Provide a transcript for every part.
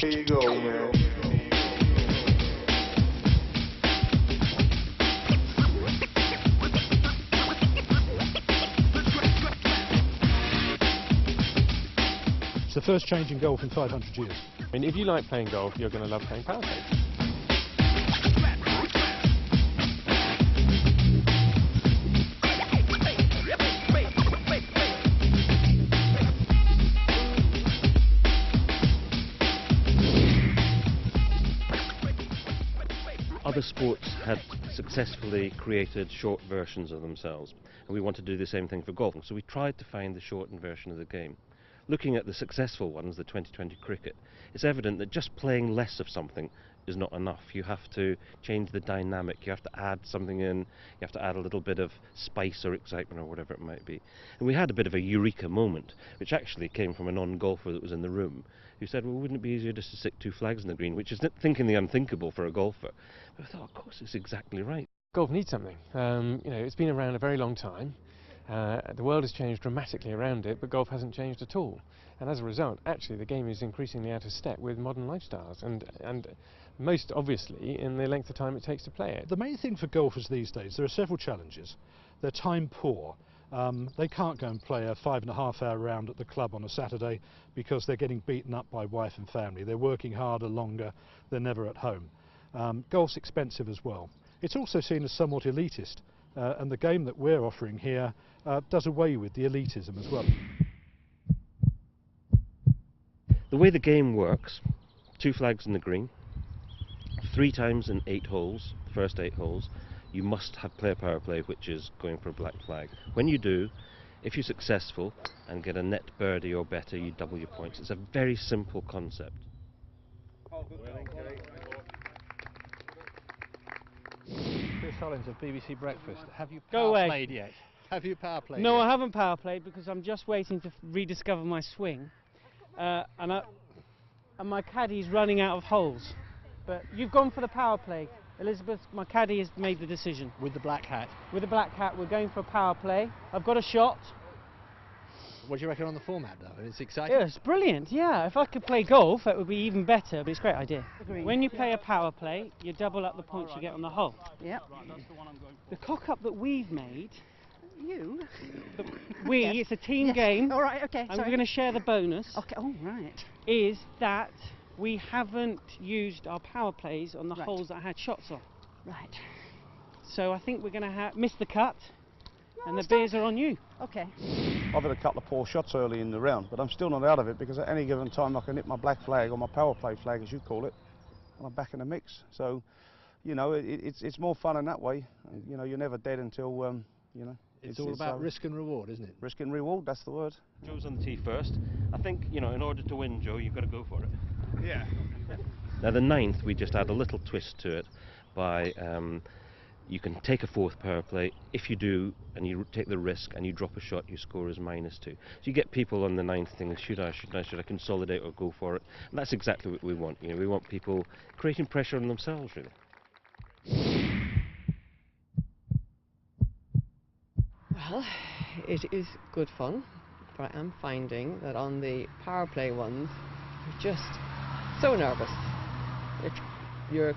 There you go, man. It's the first change in golf in 500 years. I mean, if you like playing golf, you're going to love playing PowerPlay. Other sports had successfully created short versions of themselves, and we want to do the same thing for golf. So we tried to find the shortened version of the game. Looking at the successful ones, the 2020 cricket, it's evident that just playing less of something is not enough. You have to change the dynamic, you have to add something in, you have to add a little bit of spice or excitement or whatever it might be. And we had a bit of a eureka moment, which actually came from a non-golfer that was in the room, who said, well, wouldn't it be easier just to stick 2 flags in the green, which is thinking the unthinkable for a golfer. But I thought, of course, it's exactly right. Golf needs something. You know, it's been around a very long time. The world has changed dramatically around it, but golf hasn't changed at all. And as a result, actually, the game is increasingly out of step with modern lifestyles, and most obviously in the length of time it takes to play it. The main thing for golfers these days, there are several challenges. They're time poor. They can't go and play a 5.5-hour round at the club on a Saturday because they're getting beaten up by wife and family. They're working harder, longer, they're never at home. Golf's expensive as well. It's also seen as somewhat elitist, and the game that we're offering here does away with the elitism as well. The way the game works, 2 flags in the green, 3 times in 8 holes, the first 8 holes, you must have player power play, which is going for a black flag. When you do, if you're successful and get a net birdie or better, you double your points. It's a very simple concept. Chris Hollins of BBC Breakfast. Have you Go power away. played yet? Have you power played No, yet? I haven't power played because I'm just waiting to rediscover my swing, and my caddy's running out of holes. But you've gone for the power play, Elizabeth. My caddy has made the decision. With the black hat. With the black hat, we're going for a power play. I've got a shot. What do you reckon on the format, though? It's exciting. Yeah, it's brilliant. Yeah, if I could play golf, that would be even better. But it's a great idea. When you play a power play, you double up the points you get on the hole. Yep. The cock-up that we've made. You? Yes. It's a team game. All right, okay. And sorry. we're going to share the bonus. Okay, all right. Is that we haven't used our power plays on the Right. holes that I had shots on. Right. So I think we're going to miss the cut, and the it's not- beers are on you. Okay. I've had a couple of poor shots early in the round, but I'm still not out of it because at any given time I can hit my black flag or my power play flag, as you call it, and I'm back in the mix. So, you know, it's more fun in that way. You know, you're never dead until, you know. It's all about risk and reward, isn't it? Risk and reward, that's the word. Joe's on the tee first. I think, you know, in order to win, Joe, you've got to go for it. Yeah. Now the 9th, we just add a little twist to it by you can take a 4th power play. If you do, and you take the risk and you drop a shot, your score is -2. So you get people on the 9th thinking, should I consolidate or go for it? And that's exactly what we want. You know, we want people creating pressure on themselves, really. Well, it is good fun, but I am finding that on the power play ones, you're just so nervous. You're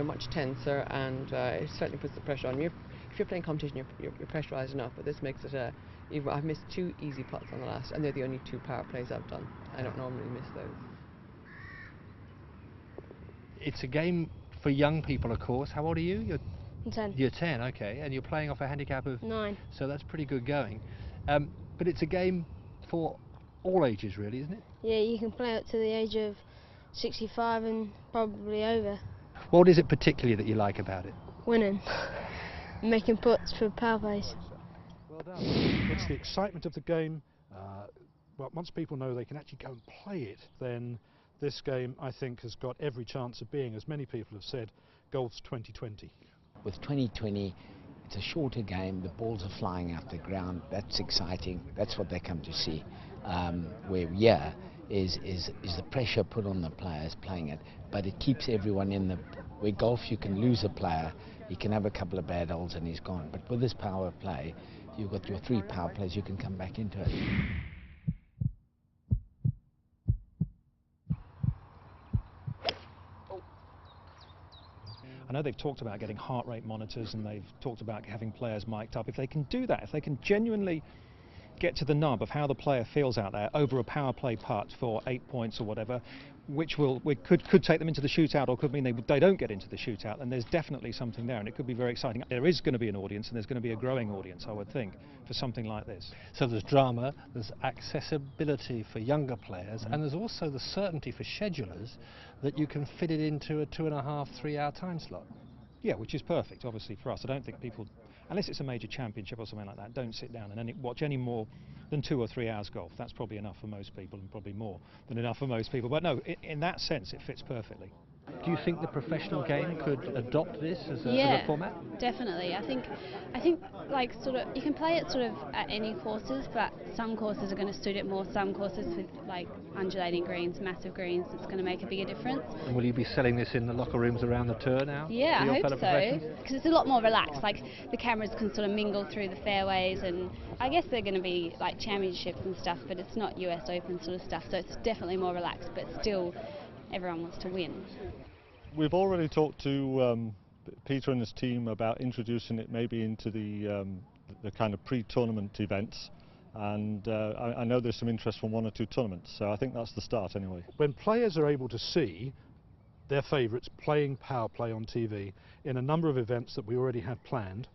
much tenser, and it certainly puts the pressure on you. If you're playing competition, you're pressurised enough, but this makes it I've missed 2 easy putts on the last, and they're the only 2 power plays I've done. I don't normally miss those. It's a game for young people, of course. How old are you? I'm 10. You're 10, okay, and you're playing off a handicap of 9. So that's pretty good going. But it's a game for all ages, really, isn't it? Yeah, you can play up to the age of 65 and probably over. What is it particularly that you like about it? Winning. Making putts for power plays. Well done. It's the excitement of the game. Well, once people know they can actually go and play it, then this game, I think, has got every chance of being, as many people have said, golf's 2020. With 2020, it's a shorter game, the balls are flying out the ground, that's exciting, that's what they come to see. Where here is the pressure put on the players playing it, but it keeps everyone in the... Where golf you can lose a player, he can have a couple of bad holes and he's gone, but with this power play, you've got your 3 power plays, you can come back into it. I know they've talked about getting heart rate monitors and they've talked about having players mic'd up. If they can do that, if they can genuinely get to the nub of how the player feels out there over a power play putt for 8 points or whatever, which could take them into the shootout or could mean they don't get into the shootout, and there's definitely something there, and it could be very exciting. There is going to be an audience, and there's going to be a growing audience, I would think, for something like this. So there's drama, there's accessibility for younger players, and there's also the certainty for schedulers that you can fit it into a 2.5, 3 hour time slot. Yeah, which is perfect, obviously, for us. I don't think people, unless it's a major championship or something like that, don't sit down and watch any more than 2 or 3 hours golf. That's probably enough for most people, and probably more than enough for most people. But no, in that sense, it fits perfectly. Do you think the professional game could adopt this as a format? Definitely. I think like sort of you can play it sort of at any courses, but some courses are going to suit it more. Some courses with like undulating greens, massive greens, it's going to make a bigger difference. And will you be selling this in the locker rooms around the tour now? Yeah, I hope so, because it's a lot more relaxed. Like the cameras can sort of mingle through the fairways, and I guess they're going to be like championships and stuff, but it's not US Open sort of stuff, so it's definitely more relaxed, but still everyone wants to win. We've already talked to Peter and his team about introducing it maybe into the kind of pre-tournament events, and I know there's some interest from 1 or 2 tournaments, so I think that's the start anyway. When players are able to see their favourites playing power play on TV in a number of events that we already had planned,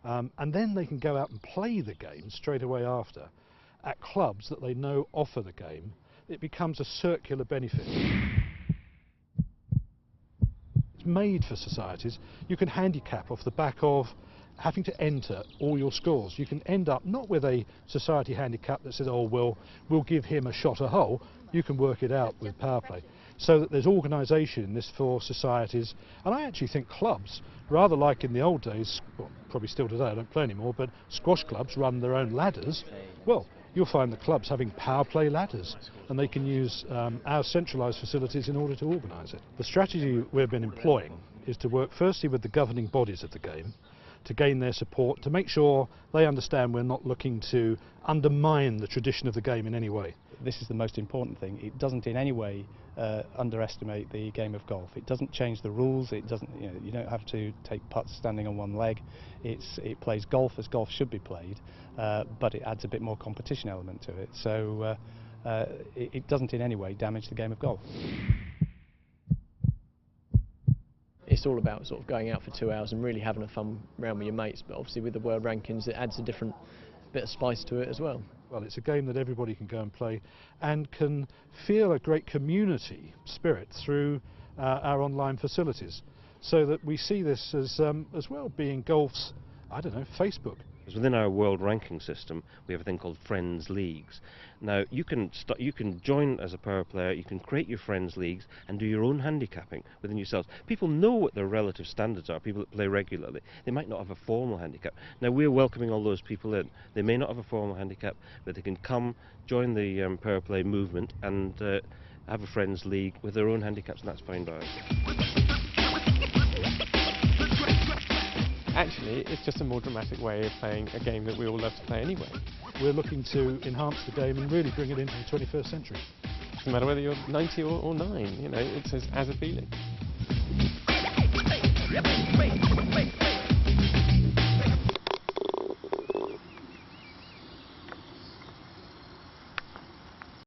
and then they can go out and play the game straight away after at clubs that they know offer the game, it becomes a circular benefit. It's made for societies. You can handicap off the back of having to enter all your scores. You can end up not with a society handicap that says, oh well, we'll give him a shot a hole. You can work it out with power play. So that there's organisation in this for societies, and I actually think clubs, rather like in the old days, well, probably still today, I don't play anymore, but squash clubs run their own ladders. Well, you'll find the clubs having power play ladders, and they can use our centralised facilities in order to organise it. The strategy we've been employing is to work firstly with the governing bodies of the game, to gain their support, to make sure they understand we're not looking to undermine the tradition of the game in any way. This is the most important thing. It doesn't in any way underestimate the game of golf. It doesn't change the rules. It doesn't. You don't have to take putts standing on one leg. It plays golf as golf should be played, but it adds a bit more competition element to it. So it doesn't in any way damage the game of golf. It's all about sort of going out for 2 hours and really having a fun round with your mates, but obviously with the world rankings it adds a different bit of spice to it as well. Well, it's a game that everybody can go and play and can feel a great community spirit through our online facilities, so that we see this as well being golf's, I don't know, Facebook. Within our world ranking system, we have a thing called Friends Leagues. Now, you can join as a power player, you can create your Friends Leagues and do your own handicapping within yourselves. People know what their relative standards are, people that play regularly. They might not have a formal handicap. Now, we're welcoming all those people in. They may not have a formal handicap, but they can come, join the power play movement and have a Friends League with their own handicaps, and that's fine by us. Actually, it's just a more dramatic way of playing a game that we all love to play anyway. We're looking to enhance the game and really bring it into the 21st century. No matter whether you're 90 or 9, it's as appealing.